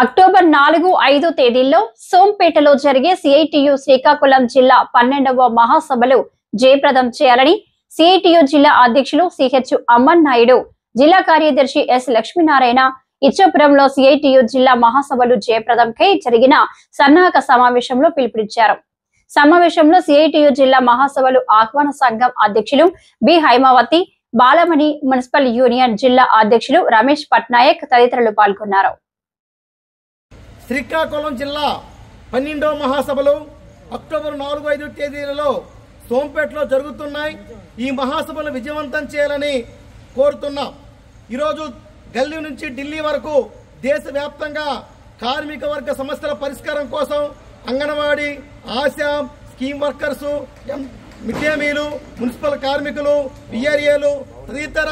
October 4, 5 తేదీల్లో సోంపేటలో జరిగే CITU Srikakulam జిల్లా 12వ మహాసభలు జయప్రదం చేయాలని సిఐటియు జిల్లా అధ్యక్షులు సిహెచ్ అమ్మన్ నాయుడు, జిల్లా కార్యదర్శి ఎస్ లక్ష్మీనారాయణ ఇచ్చాపురంలో సిఐటియు జిల్లా మహాసభలు జయప్రదంకై జరిగిన సన్నాహక సమావేశంలో పిలుపునిచ్చారు. సమావేశంలో సిఐటియు జిల్లా మహాసభలు ఆహ్వాన సంఘం అధ్యక్షులు B Haimavathi, Balamani, municipal union జిల్లా అధ్యక్షులు రమేష్ పట్నాయక్ తదితరులు పాల్గొన్నారు. శ్రీకాకుళం జిల్లా 12వ మహాసభలు అక్టోబర్ 4, 5 తేదీలలో సోంపేటలో జరుగుతున్నాయి. ఈ మహాసభలు విజయవంతం చేయాలని కోరుతున్నాం. ఈరోజు గల్లీ నుంచి ఢిల్లీ వరకు దేశవ్యాప్తంగా కార్మిక వర్గ సమస్యల పరిష్కారం కోసం Anganwadi, Asha, scheme workers, mid day మీలు, మున్సిపల్ కార్మికులు, విఆర్ఏలు, తదితర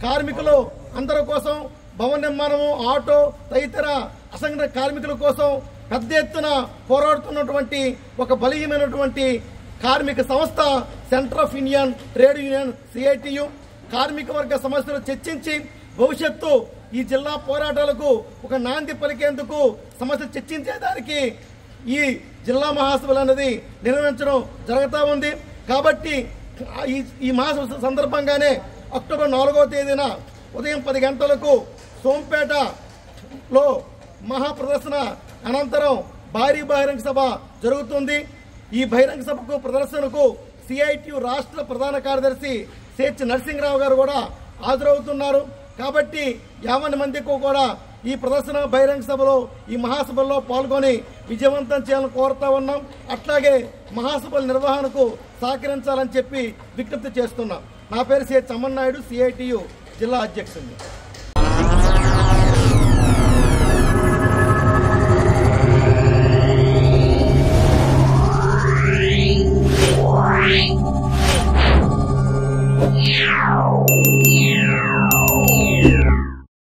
కార్మికులు అందరి కోసం, భవన నిర్మాణము, ఆటో తదితర అసంఘటిత కార్మికుల కోసం పెద్ద ఎత్తున పోరాడుతున్నటువంటి ఒక బలహీనమైనటువంటి కార్మిక సంస్థ centre of Indian trade union CITU. కార్మిక వర్గ సమస్యలు చర్చించి భవిష్యత్తు ఈ జిల్లా పోరాటాలకు ఒక నాంది పలికేందుకు సమస్య చర్చించేదానికి ఈ జిల్లా మహాసభలు అనేది నిర్వహించడం జరుగుతూ ఉంది. కాబట్టి ఈ మహాసభ సందర్భంగానే అక్టోబర్ 4వ తేదీన ఉదయం 10 గంటలకు సోంపేటలో మహాప్రదర్శన అనంతరం భారీ బహిరంగ సభ జరుగుతుంది. ఈ బహిరంగ సభకు ప్రదర్శనకు సిఐటియు రాష్ట్ర ప్రధాన కార్యదర్శి సిహెచ్ నరసింహరావు గారు కూడా హాజరవుతున్నారు. కాబట్టి 50 మందికి కూడా ఈ ప్రదర్శన బహిరంగ సభలో ఈ మహాసభల్లో పాల్గొని విజయవంతం చేయాలని కోరుతా ఉన్నాం. అట్లాగే మహాసభల నిర్వహణకు సహకరించాలని చెప్పి విజ్ఞప్తి చేస్తున్నాం. నా పేరు సిహెచ్ అమ్మన్ నాయుడు, సిఐటియు జిల్లా అధ్యక్షుడు. Yeah.